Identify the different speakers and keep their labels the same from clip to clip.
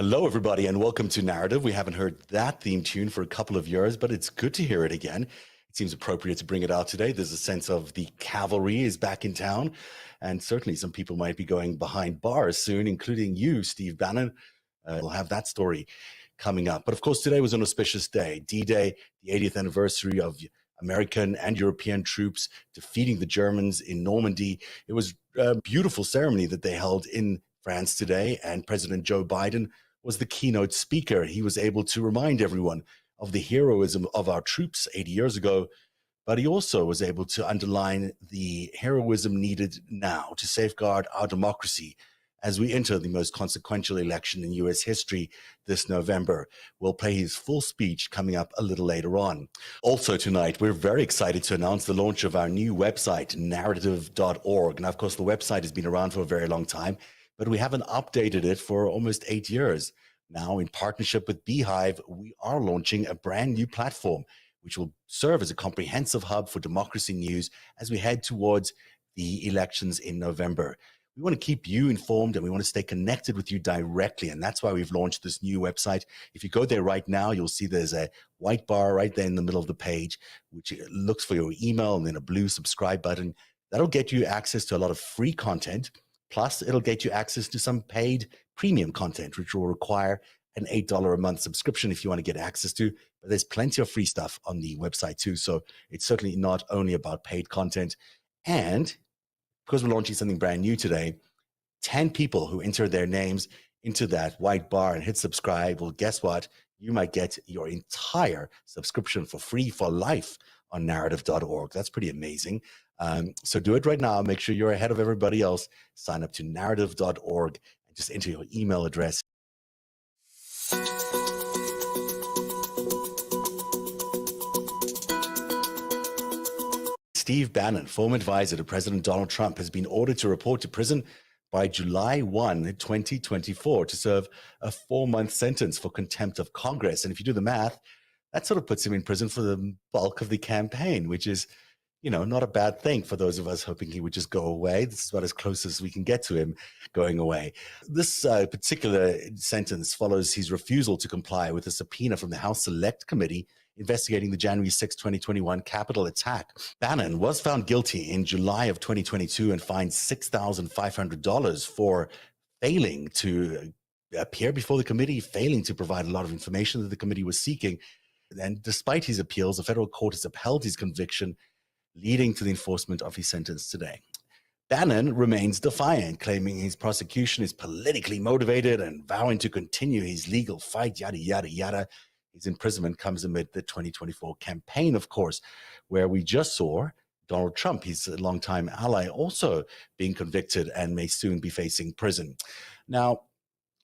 Speaker 1: Hello, everybody, and welcome to Narrative. We haven't heard that theme tune for a couple of years, but it's good to hear it again. It seems appropriate to bring it out today. There's a sense of the cavalry is back in town, and certainly some people might be going behind bars soon, including you, Steve Bannon. We'll have that story coming up. But of course, today was an auspicious day, D-Day, the 80th anniversary of American and European troops defeating the Germans in Normandy. It was a beautiful ceremony that they held in France today, and President Joe Biden was the keynote speaker. He was able to remind everyone of the heroism of our troops 80 years ago, but he also was able to underline the heroism needed now to safeguard our democracy as we enter the most consequential election in U.S. history this November. We'll play his full speech coming up a little later on. Also tonight, we're very excited to announce the launch of our new website, narrative.org. Now, of course, the website has been around for a very long time, but we haven't updated it for almost 8 years. Now, in partnership with Beehive, we are launching a brand new platform, which will serve as a comprehensive hub for democracy news as we head towards the elections in November. We want to keep you informed and we want to stay connected with you directly. And that's why we've launched this new website. If you go there right now, you'll see there's a white bar right there in the middle of the page, which looks for your email, and then a blue subscribe button. That'll get you access to a lot of free content. Plus, it'll get you access to some paid premium content, which will require an $8 a month subscription if you want to get access to. But there's plenty of free stuff on the website too. So it's certainly not only about paid content. And because we're launching something brand new today, 10 people who enter their names into that white bar and hit subscribe, well, guess what? You might get your entire subscription for free for life on narrative.org. That's pretty amazing. So do it right now. Make sure you're ahead of everybody else. Sign up to narrative.org and just enter your email address. Steve Bannon, former advisor to President Donald Trump, has been ordered to report to prison by July 1, 2024 to serve a 4-month sentence for contempt of Congress. And if you do the math, that sort of puts him in prison for the bulk of the campaign, which is, you know, not a bad thing for those of us hoping he would just go away. This is about as close as we can get to him going away. This particular sentence follows his refusal to comply with a subpoena from the House Select Committee investigating the January 6, 2021 Capitol attack. Bannon was found guilty in July of 2022 and fined $6,500 for failing to appear before the committee, failing to provide a lot of information that the committee was seeking. And despite his appeals, the federal court has upheld his conviction, leading to the enforcement of his sentence today. Bannon remains defiant, claiming his prosecution is politically motivated and vowing to continue his legal fight, yada, yada, yada. His imprisonment comes amid the 2024 campaign, of course, where we just saw Donald Trump, his longtime ally, also being convicted and may soon be facing prison. Now,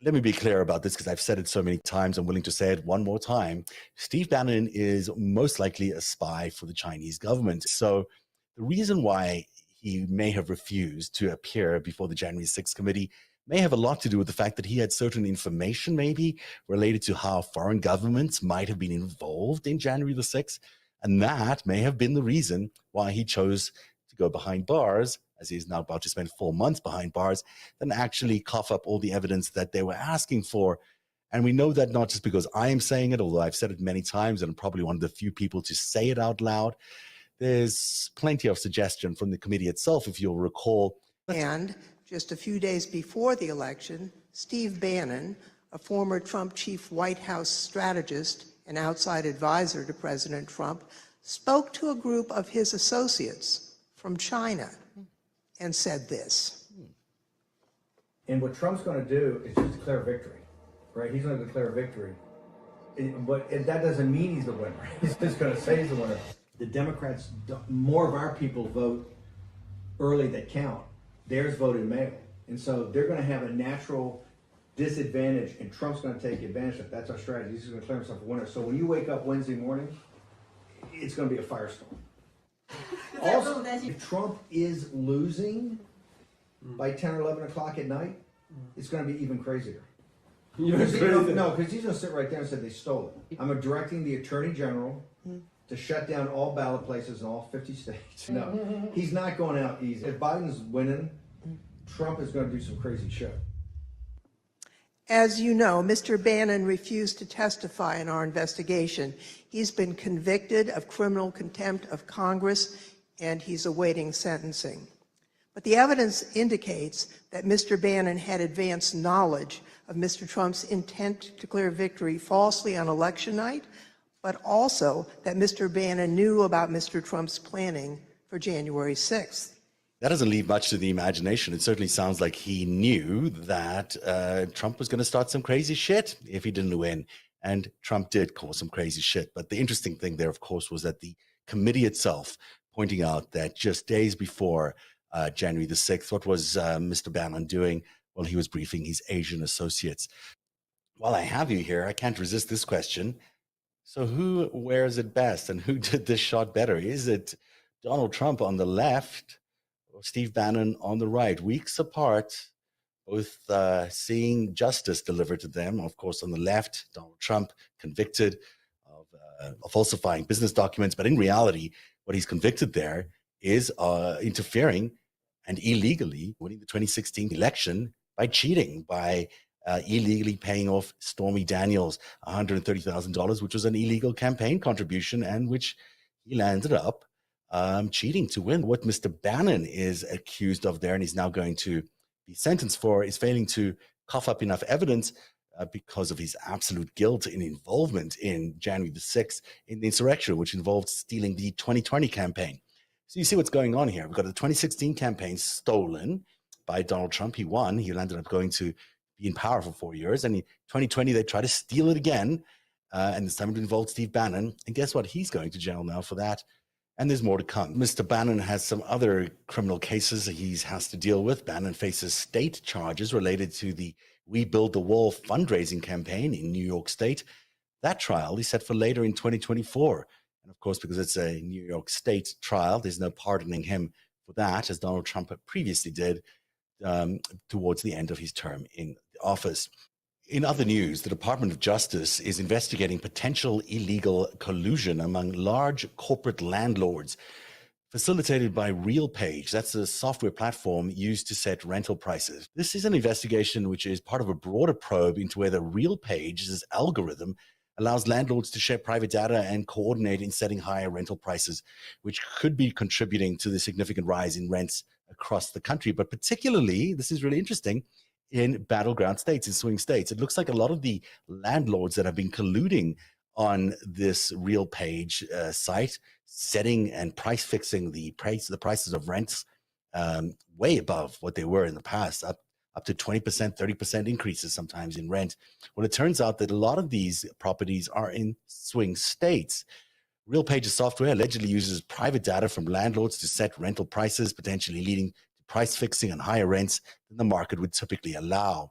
Speaker 1: let me be clear about this because I've said it so many times. I'm willing to say it one more time. Steve Bannon is most likely a spy for the Chinese government. So the reason why he may have refused to appear before the January 6th committee may have a lot to do with the fact that he had certain information maybe related to how foreign governments might have been involved in January the 6th. And that may have been the reason why he chose to go behind bars, as he is now about to spend 4 months behind bars, than actually cough up all the evidence that they were asking for. And we know that not just because I am saying it, although I've said it many times and I'm probably one of the few people to say it out loud. There's plenty of suggestion from the committee itself, if you'll recall.
Speaker 2: And just a few days before the election, Steve Bannon, a former Trump chief White House strategist and outside advisor to President Trump, spoke to a group of his associates from China and said this.
Speaker 3: And what Trump's going to do is just declare victory, right? He's going to declare victory. But that doesn't mean he's the winner. He's just going to say he's the winner. The Democrats, more of our people vote early that count. Theirs voted mail. And so they're going to have a natural disadvantage, and Trump's going to take advantage of it. That's our strategy. He's going to declare himself a winner. So when you wake up Wednesday morning, it's going to be a firestorm. Also, if Trump is losing by 10 or 11 o'clock at night, it's going to be even crazier. No, because he's going to sit right there and say they stole it. I'm directing the Attorney General to shut down all ballot places in all 50 states. No, he's not going out easy. If Biden's winning, Trump is going to do some crazy shit.
Speaker 2: As you know, Mr. Bannon refused to testify in our investigation. He's been convicted of criminal contempt of Congress, and he's awaiting sentencing. But the evidence indicates that Mr. Bannon had advanced knowledge of Mr. Trump's intent to declare victory falsely on election night, but also that Mr. Bannon knew about Mr. Trump's planning for January 6th.
Speaker 1: That doesn't leave much to the imagination. It certainly sounds like he knew that Trump was going to start some crazy shit if he didn't win. And Trump did cause some crazy shit. But the interesting thing there, of course, was that the committee itself pointing out that just days before January the 6th, what was Mr. Bannon doing? Well, he was briefing his Asian associates. While I have you here, I can't resist this question. So who wears it best and who did this shot better? Is it Donald Trump on the left or Steve Bannon on the right? Weeks apart, both seeing justice delivered to them. Of course, on the left, Donald Trump convicted of falsifying business documents. But in reality, what he's convicted there is interfering and illegally winning the 2016 election by cheating, by illegally paying off Stormy Daniels $130,000, which was an illegal campaign contribution and which he landed up cheating to win. What Mr. Bannon is accused of there and he's now going to be sentenced for is failing to cough up enough evidence because of his absolute guilt in involvement in January the 6th in the insurrection, which involved stealing the 2020 campaign. So you see what's going on here. We've got the 2016 campaign stolen by Donald Trump. He won. He ended up going to be in power for 4 years. And in 2020, they tried to steal it again. And this time it involved Steve Bannon. And guess what? He's going to jail now for that. And there's more to come. Mr. Bannon has some other criminal cases he has to deal with. Bannon faces state charges related to the We Build the Wall fundraising campaign in New York State. That trial is set for later in 2024. And of course, because it's a New York State trial, there's no pardoning him for that, as Donald Trump previously did towards the end of his term in office. In other news, the Department of Justice is investigating potential illegal collusion among large corporate landlords facilitated by RealPage. That's a software platform used to set rental prices. This is an investigation which is part of a broader probe into whether RealPage's algorithm allows landlords to share private data and coordinate in setting higher rental prices, which could be contributing to the significant rise in rents across the country. But particularly, this is really interesting, in battleground states, in swing states. It looks like a lot of the landlords that have been colluding on this RealPage site, setting and price fixing the prices of rents way above what they were in the past, up to 20%, 30% increases sometimes in rent. Well, it turns out that a lot of these properties are in swing states. RealPage's software allegedly uses private data from landlords to set rental prices, potentially leading to price fixing and higher rents than the market would typically allow.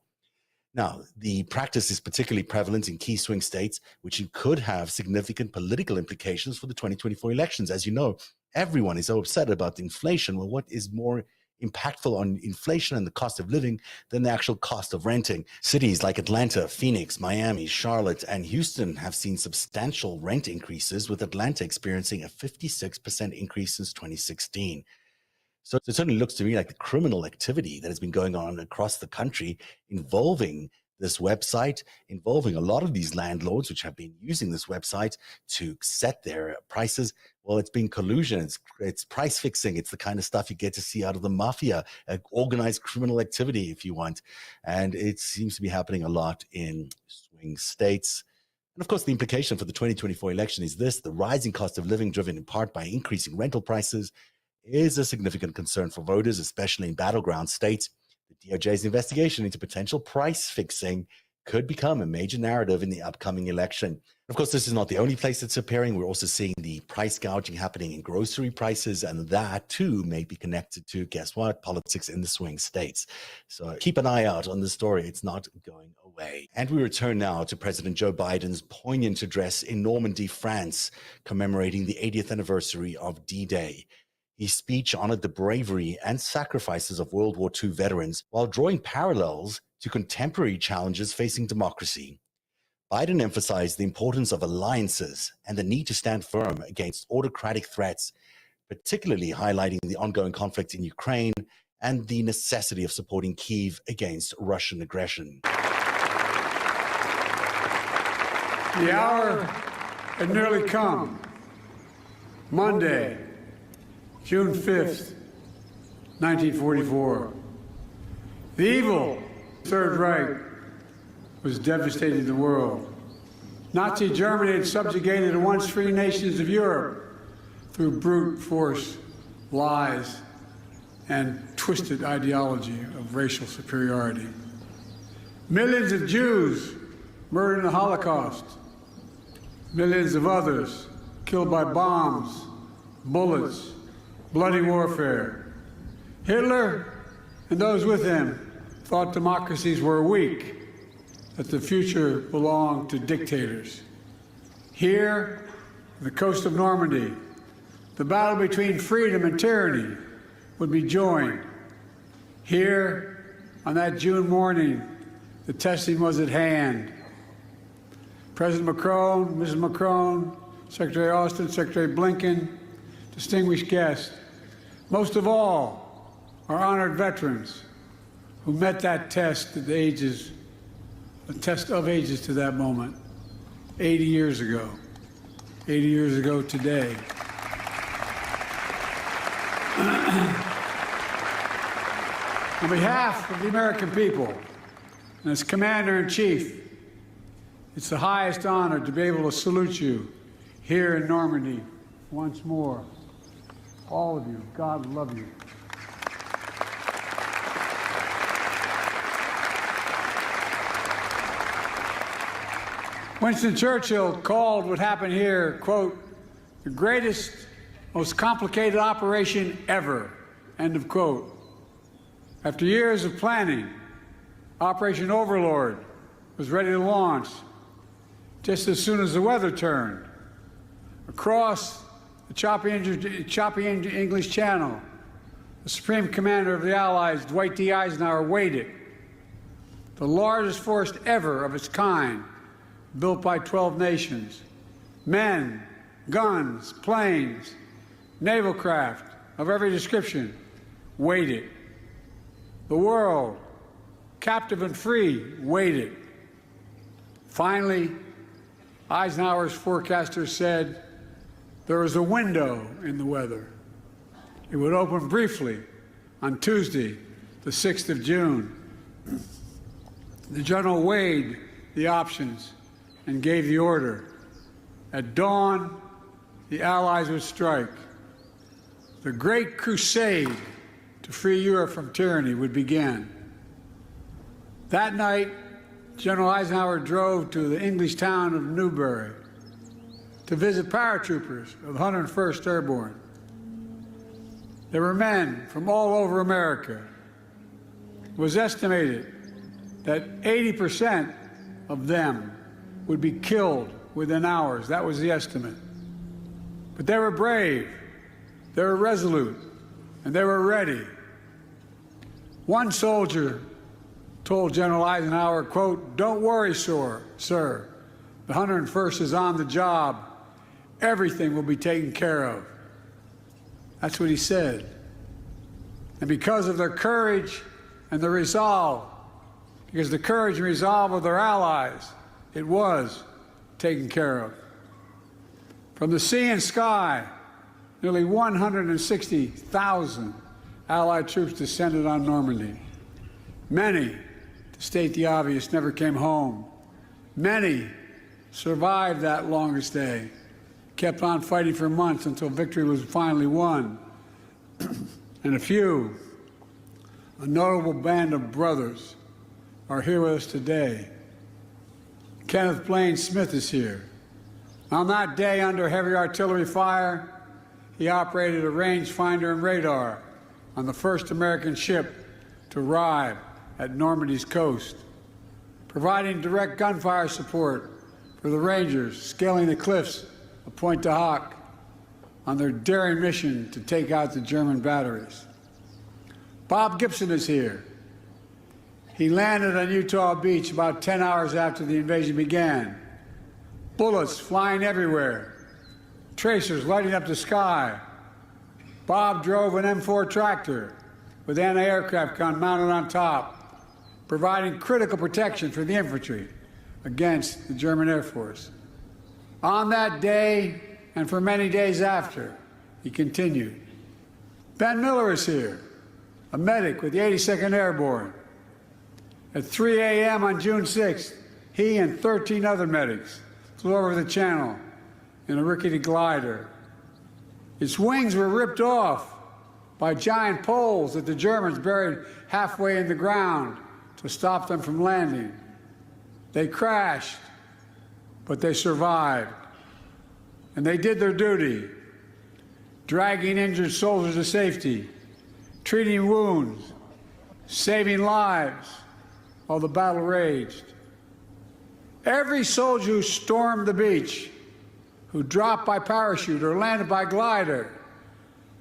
Speaker 1: Now, the practice is particularly prevalent in key swing states, which could have significant political implications for the 2024 elections. As you know, everyone is so upset about inflation. Well, what is more impactful on inflation and the cost of living than the actual cost of renting? Cities like Atlanta, Phoenix, Miami, Charlotte, and Houston have seen substantial rent increases, with Atlanta experiencing a 56% increase since 2016. So it certainly looks to me like the criminal activity that has been going on across the country involving this website, involving a lot of these landlords which have been using this website to set their prices. Well, it's been collusion, it's price fixing, it's the kind of stuff you get to see out of the mafia, organized criminal activity, if you want. And it seems to be happening a lot in swing states. And of course, the implication for the 2024 election is this: the rising cost of living, driven in part by increasing rental prices, is a significant concern for voters, especially in battleground states. The DOJ's investigation into potential price fixing could become a major narrative in the upcoming election. Of course, this is not the only place it's appearing. We're also seeing the price gouging happening in grocery prices, and that too may be connected to, guess what, politics in the swing states. So keep an eye out on this story. It's not going away. And we return now to President Joe Biden's poignant address in Normandy, France, commemorating the 80th anniversary of D-Day. His speech honored the bravery and sacrifices of World War II veterans while drawing parallels to contemporary challenges facing democracy. Biden emphasized the importance of alliances and the need to stand firm against autocratic threats, particularly highlighting the ongoing conflict in Ukraine and the necessity of supporting Kyiv against Russian aggression.
Speaker 4: The hour had nearly come. Monday, June 5th, 1944. The evil Third Reich was devastating the world. Nazi Germany had subjugated the once free nations of Europe through brute force, lies, and twisted ideology of racial superiority. Millions of Jews murdered in the Holocaust. Millions of others killed by bombs, bullets, bloody warfare. Hitler and those with him thought democracies were weak, that the future belonged to dictators. Here, on the coast of Normandy, the battle between freedom and tyranny would be joined. Here, on that June morning, the testing was at hand. President Macron, Mrs. Macron, Secretary Austin, Secretary Blinken, distinguished guests, most of all, our honored veterans who met that test at the ages, a test of ages to that moment, 80 years ago. 80 years ago today. On behalf of the American people and as Commander-in-Chief, it's the highest honor to be able to salute you here in Normandy once more. All of you, God love you. Winston Churchill called what happened here, quote, the greatest, most complicated operation ever, end of quote. After years of planning, Operation Overlord was ready to launch just as soon as the weather turned. Across the choppy English Channel, the Supreme Commander of the Allies, Dwight D. Eisenhower, waited. The largest force ever of its kind, built by 12 nations. Men, guns, planes, naval craft of every description waited. The world, captive and free, waited. Finally, Eisenhower's forecasters said there was a window in the weather. It would open briefly on Tuesday, the 6th of June. The general weighed the options and gave the order. At dawn, the Allies would strike. The great crusade to free Europe from tyranny would begin. That night, General Eisenhower drove to the English town of Newbury to visit paratroopers of the 101st Airborne. There were men from all over America. It was estimated that 80% of them would be killed within hours. That was the estimate. But they were brave, they were resolute, and they were ready. One soldier told General Eisenhower, quote, "Don't worry, sir. The 101st is on the job. Everything will be taken care of." That's what he said. And because of their courage and their resolve, because the courage and resolve of their allies, it was taken care of. From the sea and sky, nearly 160,000 Allied troops descended on Normandy. Many, to state the obvious, never came home. Many survived that longest day, kept on fighting for months until victory was finally won. And a few, a notable band of brothers, are here with us today. Kenneth Blaine Smith is here. On that day, under heavy artillery fire, he operated a rangefinder and radar on the first American ship to arrive at Normandy's coast, providing direct gunfire support for the Rangers scaling the cliffs of Pointe du Hoc on their daring mission to take out the German batteries. Bob Gibson is here. He landed on Utah Beach about 10 hours after the invasion began. Bullets flying everywhere, tracers lighting up the sky. Bob drove an M4 tractor with anti-aircraft gun mounted on top, providing critical protection for the infantry against the German Air Force. On that day, and for many days after, he continued. Ben Miller is here, a medic with the 82nd Airborne. At 3 a.m. on June 6th, he and 13 other medics flew over the channel in a rickety glider. Its wings were ripped off by giant poles that the Germans buried halfway in the ground to stop them from landing. They crashed, but they survived. And they did their duty, dragging injured soldiers to safety, treating wounds, saving lives while the battle raged. Every soldier who stormed the beach, who dropped by parachute or landed by glider,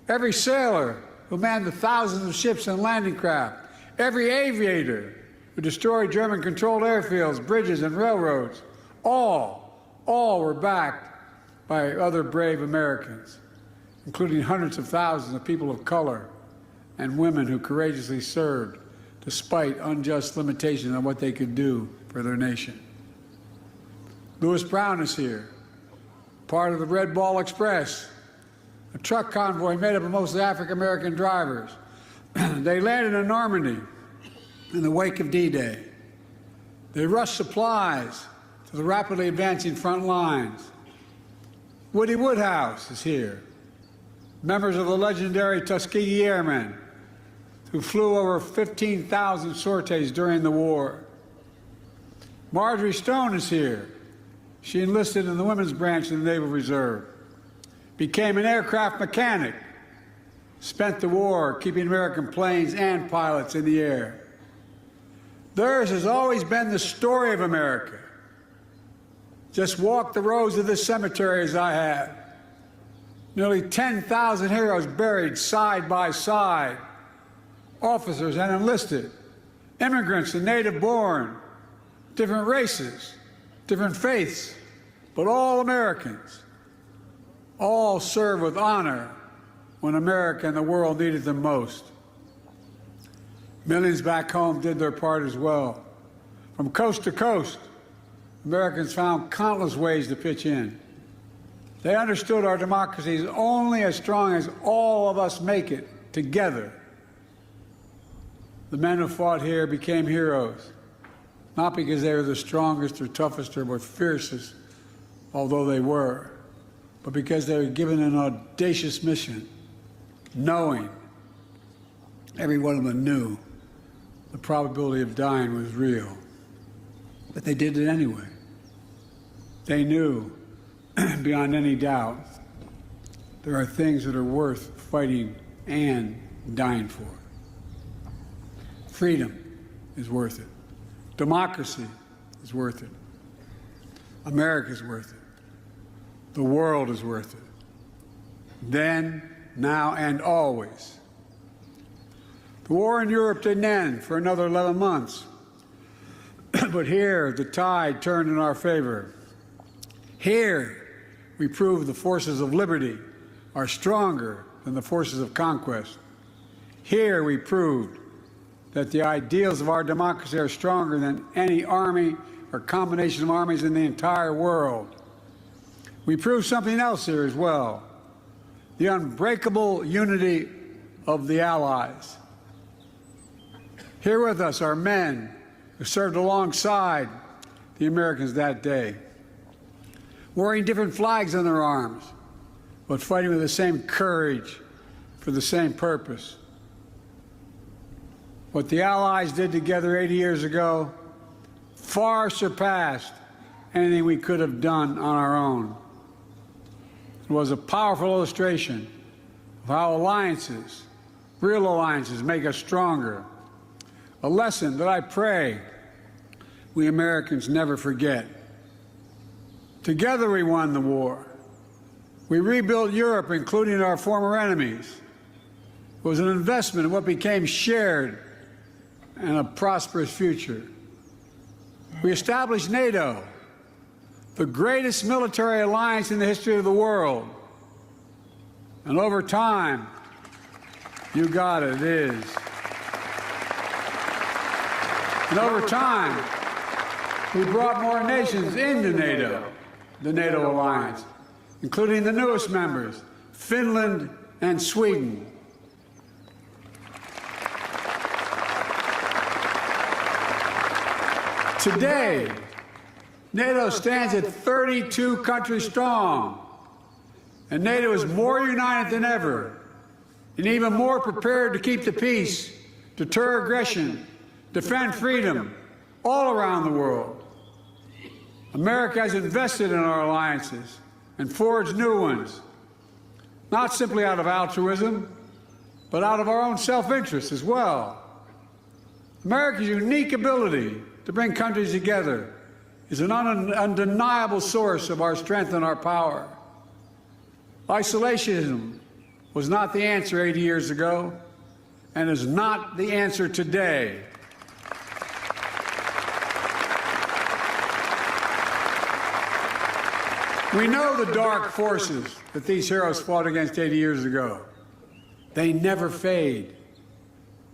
Speaker 4: every sailor who manned the thousands of ships and landing craft, every aviator who destroyed German-controlled airfields, bridges, and railroads, all were backed by other brave Americans, including hundreds of thousands of people of color and women who courageously served despite unjust limitations on what they could do for their nation. Lewis Brown is here, part of the Red Ball Express, a truck convoy made up of mostly African-American drivers. They landed in Normandy in the wake of D-Day. They rushed supplies to the rapidly advancing front lines. Woody Woodhouse is here, members of the legendary Tuskegee Airmen, who flew over 15,000 sorties during the war. Marjorie Stone is here. She enlisted in the women's branch of the Naval Reserve, became an aircraft mechanic, spent the war keeping American planes and pilots in the air. Theirs has always been the story of America. Just walk the rows of this cemetery as I have. Nearly 10,000 heroes buried side by side, officers and enlisted, immigrants and native-born, different races, different faiths, but all Americans. All served with honor when America and the world needed them most. Millions back home did their part as well. From coast to coast, Americans found countless ways to pitch in. They understood our democracy is only as strong as all of us make it together. The men who fought here became heroes, not because they were the strongest or toughest or most fiercest, although they were, but because they were given an audacious mission, knowing, every one of them knew, the probability of dying was real. But they did it anyway. They knew, beyond any doubt, there are things that are worth fighting and dying for. Freedom is worth it. Democracy is worth it. America is worth it. The world is worth it. Then, now, and always. The war in Europe didn't end for another 11 months. But here, the tide turned in our favor. Here, we proved the forces of liberty are stronger than the forces of conquest. Here, we proved that the ideals of our democracy are stronger than any army or combination of armies in the entire world. We proved something else here as well, the unbreakable unity of the Allies. Here with us are men who served alongside the Americans that day, wearing different flags on their arms, but fighting with the same courage for the same purpose. What the Allies did together 80 years ago far surpassed anything we could have done on our own. It was a powerful illustration of how alliances, real alliances, make us stronger. A lesson that I pray we Americans never forget. Together we won the war. We rebuilt Europe, including our former enemies. It was an investment in what became shared and a prosperous future. We established NATO, the greatest military alliance in the history of the world. And over time, you got it, it is. And over time, we brought more nations into NATO. the NATO alliance, including the newest members, Finland and Sweden. Today, NATO stands at 32 countries strong, and NATO is more united than ever and even more prepared to keep the peace, deter aggression, defend freedom all around the world. America has invested in our alliances and forged new ones, not simply out of altruism, but out of our own self-interest as well. America's unique ability to bring countries together is an undeniable source of our strength and our power. Isolationism was not the answer 80 years ago and is not the answer today. We know the dark forces that these heroes fought against 80 years ago. They never fade.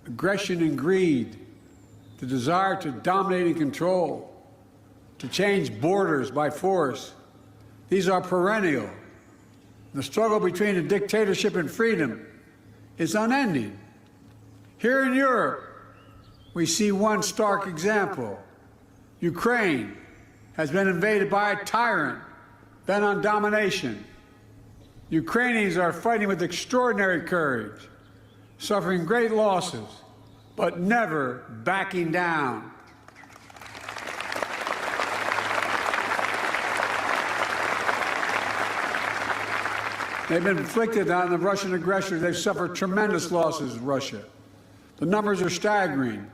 Speaker 4: Aggression and greed, the desire to dominate and control, to change borders by force, these are perennial. The struggle between a dictatorship and freedom is unending. Here in Europe, we see one stark example. Ukraine has been invaded by a tyrant bent on domination. Ukrainians are fighting with extraordinary courage, suffering great losses, but never backing down. They've been inflicted on the Russian aggressor. They've suffered tremendous losses in Russia. The numbers are staggering.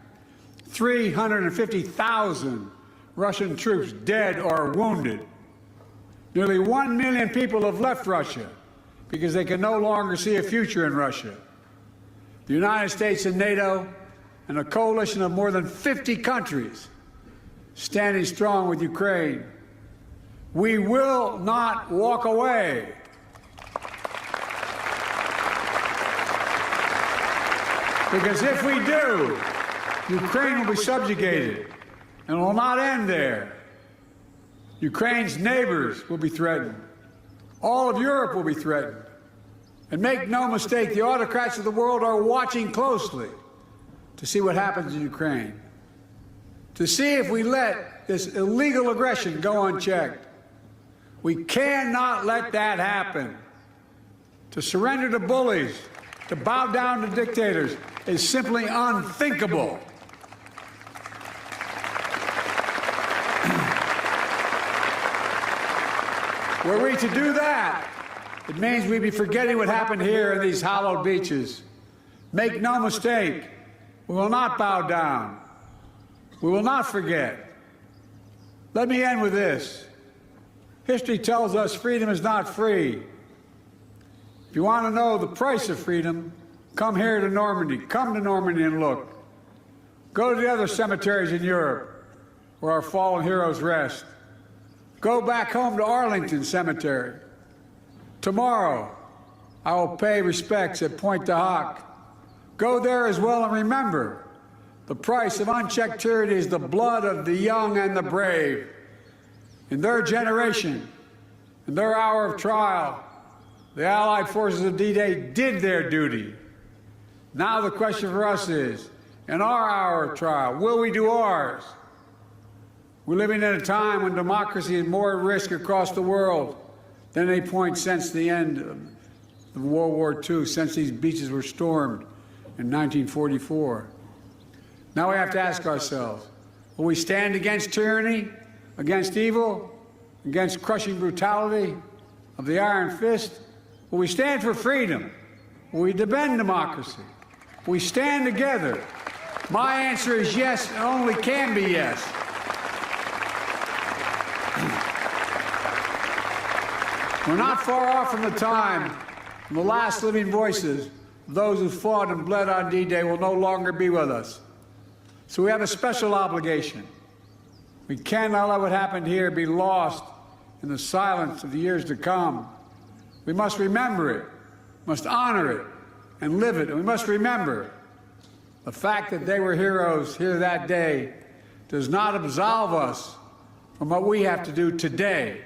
Speaker 4: 350,000 Russian troops dead or wounded. Nearly 1 million people have left Russia because they can no longer see a future in Russia. The United States and NATO and a coalition of more than 50 countries standing strong with Ukraine. We will not walk away. Because if we do, Ukraine will be subjugated, and it will not end there. Ukraine's neighbors will be threatened. All of Europe will be threatened. And make no mistake, the autocrats of the world are watching closely to see what happens in Ukraine, to see if we let this illegal aggression go unchecked. We cannot let that happen. To surrender to bullies, to bow down to dictators, is simply unthinkable. Were we to do that, it means we'd be forgetting what happened here in these hallowed beaches. Make no mistake, we will not bow down. We will not forget. Let me end with this. History tells us freedom is not free. If you want to know the price of freedom, come here to Normandy. Come to Normandy and look. Go to the other cemeteries in Europe where our fallen heroes rest. Go back home to Arlington Cemetery. Tomorrow, I will pay respects at Pointe du Hoc. Go there as well and remember, the price of unchecked tyranny is the blood of the young and the brave. In their generation, in their hour of trial, the Allied forces of D-Day did their duty. Now the question for us is, in our hour of trial, will we do ours? We're living in a time when democracy is more at risk across the world than any point since the end of World War II, since these beaches were stormed in 1944. Now we have to ask ourselves, will we stand against tyranny, against evil, against crushing brutality of the iron fist? Will we stand for freedom? Will we defend democracy? Will we stand together? My answer is yes, and only can be yes. We're not far off from the time when the last living voices of those who fought and bled on D-Day will no longer be with us. So we have a special obligation. We cannot let what happened here be lost in the silence of the years to come. We must remember it, must honor it, and live it. And we must remember the fact that they were heroes here that day does not absolve us from what we have to do today.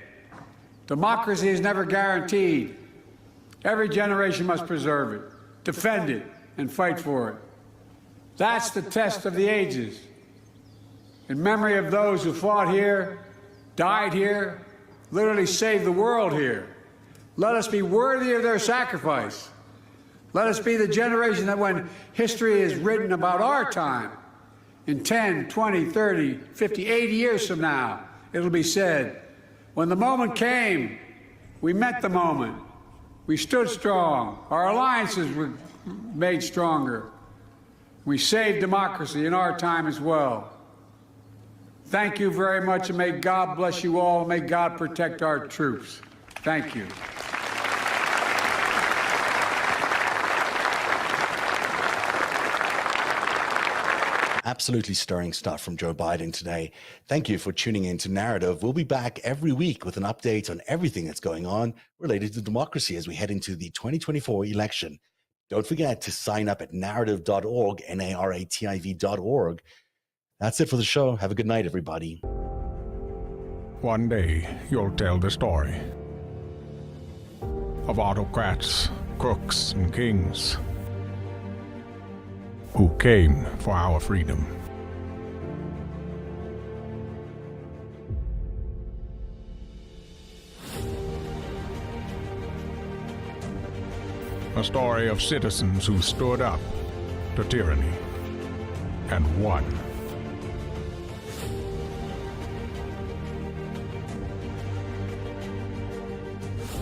Speaker 4: Democracy is never guaranteed. Every generation must preserve it, defend it, and fight for it. That's the test of the ages. In memory of those who fought here, died here, literally saved the world here, let us be worthy of their sacrifice. Let us be the generation that when history is written about our time, in 10, 20, 30, 50, 80 years from now, it'll be said, when the moment came, we met the moment. We stood strong. Our alliances were made stronger. We saved democracy in our time as well. Thank you very much, and may God bless you all. May God protect our troops. Thank you.
Speaker 1: Absolutely stirring stuff from Joe Biden today. Thank you for tuning in to Narrative. We'll be back every week with an update on everything that's going on related to democracy as we head into the 2024 election. Don't forget to sign up at narrative.org, NARATIV.org. That's it for the show. Have a good night, everybody.
Speaker 5: One day, you'll tell the story of autocrats, crooks, and kings who came for our freedom. A story of citizens who stood up to tyranny and won.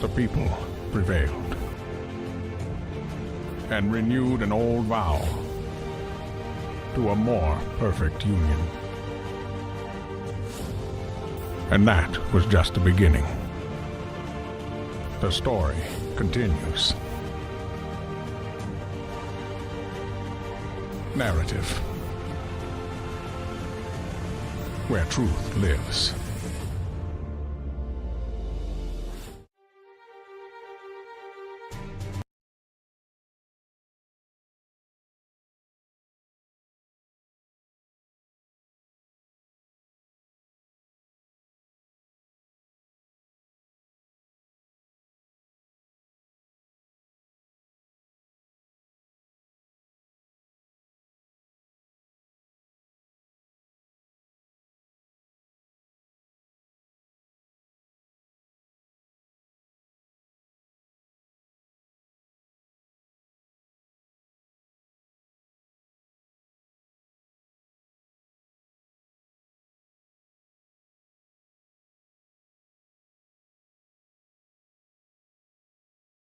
Speaker 5: The people prevailed and renewed an old vow to a more perfect union. And that was just the beginning. The story continues. Narrative, where truth lives.